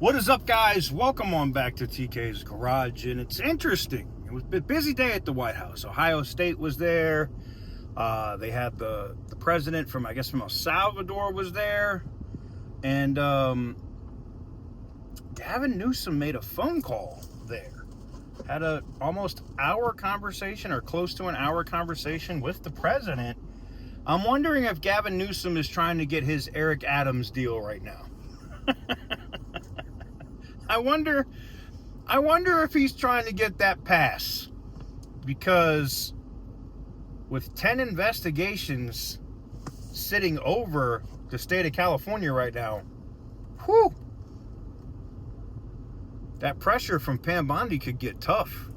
What is up, guys? Welcome on back to TK's Garage, and it's interesting. It was a busy day at the White House. Ohio State was there. They had the president from El Salvador was there, and Gavin Newsom made a phone call there. Had a almost hour conversation, or close to an hour conversation with the president. I'm wondering if Gavin Newsom is trying to get his Eric Adams deal right now. I wonder if he's trying to get that pass, because with 10 investigations sitting over the state of California right now, whew, that pressure from Pam Bondi could get tough.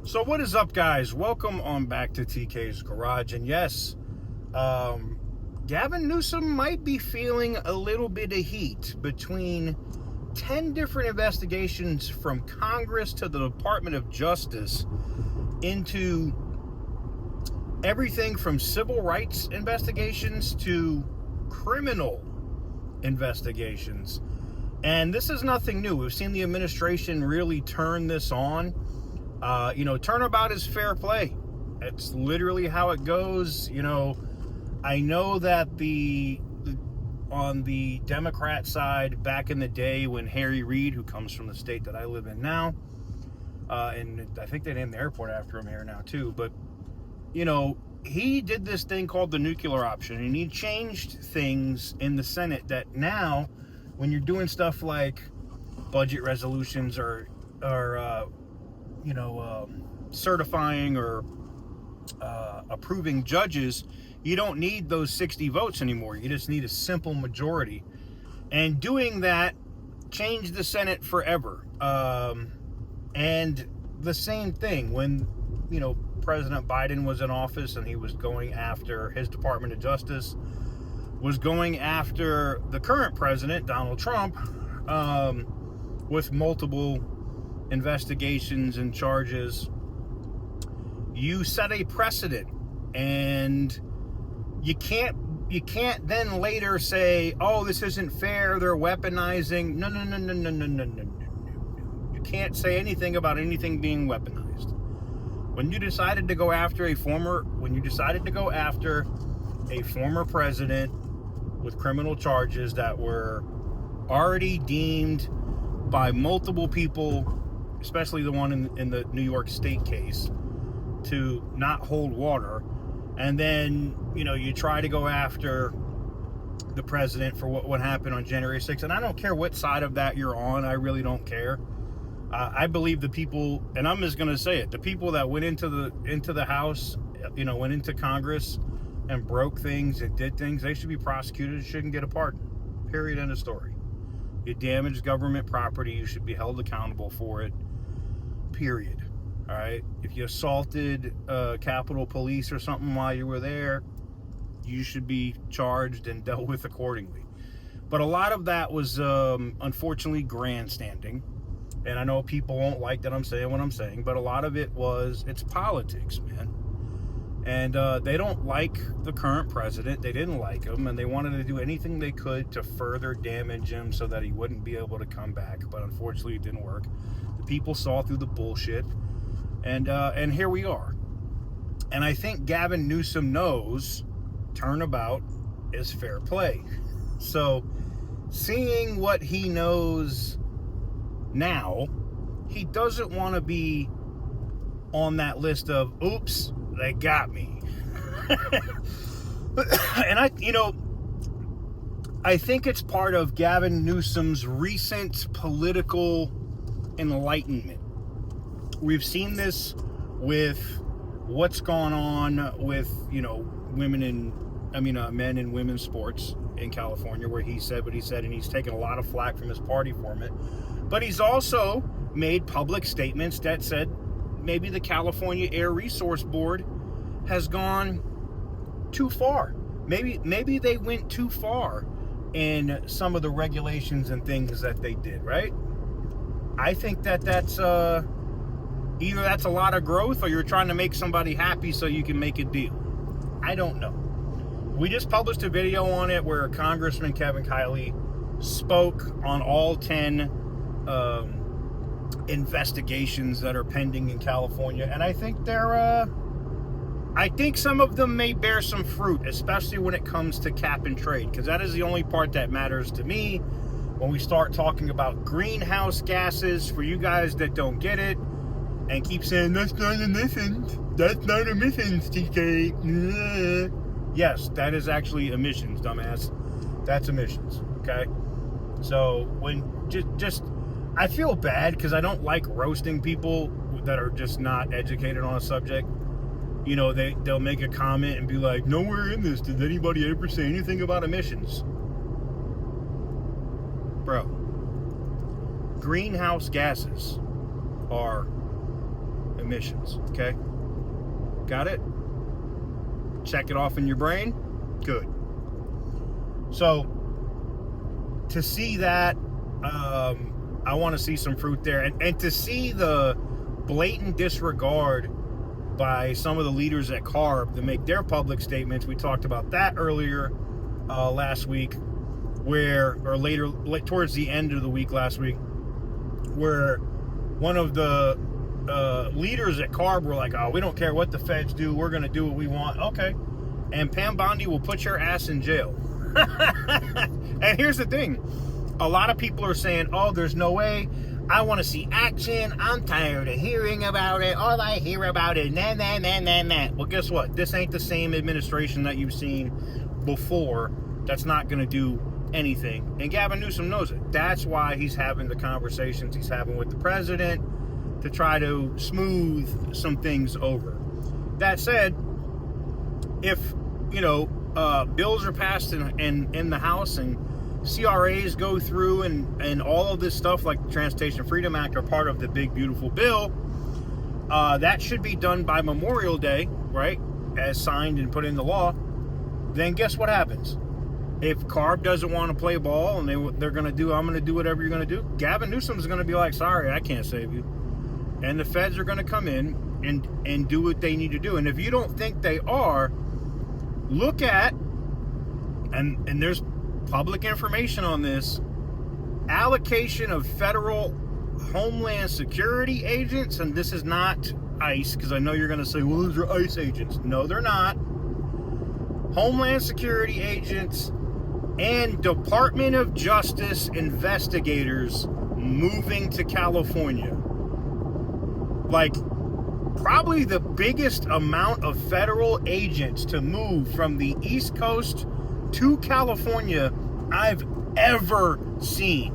So what is up, guys? Welcome on back to TK's Garage. And yes, Gavin Newsom might be feeling a little bit of heat between 10 different investigations from Congress to the Department of Justice into everything from civil rights investigations to criminal investigations. And this is nothing new. We've seen the administration really turn this on. Turnabout is fair play. It's literally how it goes. I know that on the Democrat side, back in the day when Harry Reid, who comes from the state that I live in now, and I think they named the airport after him here now too, but, he did this thing called the nuclear option, and he changed things in the Senate that now, when you're doing stuff like budget resolutions or certifying or approving judges, you don't need those 60 votes anymore. You just need a simple majority. And doing that changed the Senate forever. And the same thing when, President Biden was in office and he was going after his Department of Justice, was going after the current president, Donald Trump, with multiple investigations and charges. You set a precedent, and you can't then later say, oh, this isn't fair, they're weaponizing. No. You can't say anything about anything being weaponized. When you decided to go after a former president with criminal charges that were already deemed by multiple people, especially the one in the New York State case, to not hold water, and then you try to go after the president for what happened on January 6th, and I don't care what side of that you're on. I really don't care. I believe the people, and I'm just going to say it, the people that went into the House, went into Congress and broke things and did things, they should be prosecuted, shouldn't get a pardon. Period, end of story. You damaged government property, you should be held accountable for it. Period. All right. If you assaulted Capitol Police or something while you were there, you should be charged and dealt with accordingly. But a lot of that was unfortunately grandstanding. And I know people won't like that I'm saying what I'm saying, but a lot of it's politics, man. And they don't like the current president. They didn't like him, and they wanted to do anything they could to further damage him so that he wouldn't be able to come back. But unfortunately, it didn't work. The people saw through the bullshit, and here we are. And I think Gavin Newsom knows turnabout is fair play. So, seeing what he knows now, he doesn't want to be on that list of, oops, they got me. And I think it's part of Gavin Newsom's recent political enlightenment. We've seen this with what's gone on with, men in women's sports in California, where he said what he said, and he's taken a lot of flack from his party for it. But he's also made public statements that said maybe the California Air Resource Board has gone too far. Maybe they went too far in some of the regulations and things that they did, right? I think that's either that's a lot of growth or you're trying to make somebody happy so you can make a deal. I don't know. We just published a video on it where Congressman Kevin Kiley spoke on all 10 investigations that are pending in California, and I think I think some of them may bear some fruit, especially when it comes to cap and trade, because that is the only part that matters to me when we start talking about greenhouse gases. For you guys that don't get it and keep saying, that's not emissions, TK. Yes, that is actually emissions, dumbass. That's emissions, okay? So when just I feel bad because I don't like roasting people that are just not educated on a subject. You know, they'll make a comment and be like, nowhere in this did anybody ever say anything about emissions. Bro, greenhouse gases are emissions, okay? Got it? Check it off in your brain? Good. So, to see that, I want to see some fruit there. And to see the blatant disregard by some of the leaders at CARB to make their public statements. We talked about that earlier last week, towards the end of the week last week, where one of the leaders at CARB were like, oh, we don't care what the feds do, we're going to do what we want. Okay. And Pam Bondi will put your ass in jail. And here's the thing. A lot of people are saying, oh, there's no way. I want to see action. I'm tired of hearing about it. All I hear about is nah. Well, guess what? This ain't the same administration that you've seen before that's not going to do anything. And Gavin Newsom knows it. That's why he's having the conversations he's having with the president to try to smooth some things over. That said, if, bills are passed in the House and CRAs go through and all of this stuff like the Transportation Freedom Act are part of the big, beautiful bill, that should be done by Memorial Day, right, as signed and put into law. Then guess what happens? If CARB doesn't want to play ball and they're going to do, I'm going to do whatever you're going to do, Gavin Newsom's going to be like, sorry, I can't save you. And the feds are going to come in and do what they need to do. And if you don't think they are, look at, and there's public information on this, allocation of federal Homeland Security agents, and this is not ICE, because I know you're going to say, well, those are ICE agents. No, they're not. Homeland Security agents and Department of Justice investigators moving to California. Like, probably the biggest amount of federal agents to move from the East Coast to California I've ever seen.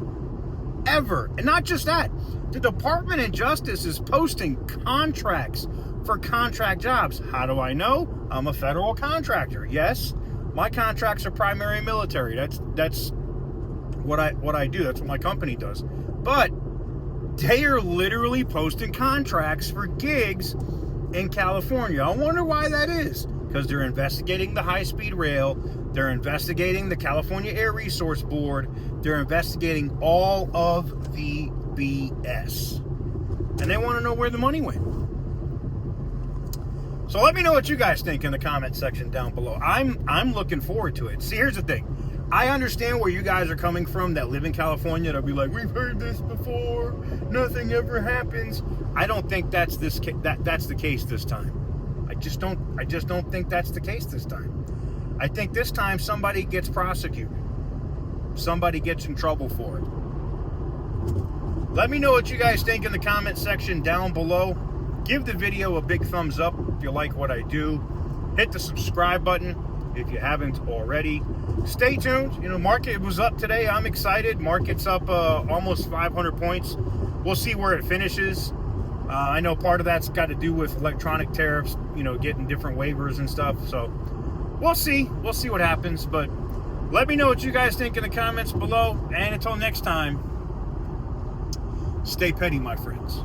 Ever. And not just that. The Department of Justice is posting contracts for contract jobs. How do I know? I'm a federal contractor. Yes, my contracts are primary military. That's what I do. That's what my company does. But they are literally posting contracts for gigs in California. I wonder why that is. Because they're investigating the high-speed rail. They're investigating the California Air Resource Board. They're investigating all of the BS. And they want to know where the money went. So let me know what you guys think in the comment section down below. I'm looking forward to it. See, here's the thing. I understand where you guys are coming from that live in California. They'll be like, we've heard this before. Nothing ever happens. I don't think that's the case this time. I just don't think that's the case this time. I think this time somebody gets prosecuted. Somebody gets in trouble for it. Let me know what you guys think in the comment section down below. Give the video a big thumbs up if you like what I do. Hit the subscribe button if you haven't already. Stay tuned. Market was up today. I'm excited. Market's up almost 500 points. We'll see where it finishes. I know part of that's got to do with electronic tariffs, getting different waivers and stuff. So we'll see. We'll see what happens. But let me know what you guys think in the comments below. And until next time, stay petty, my friends.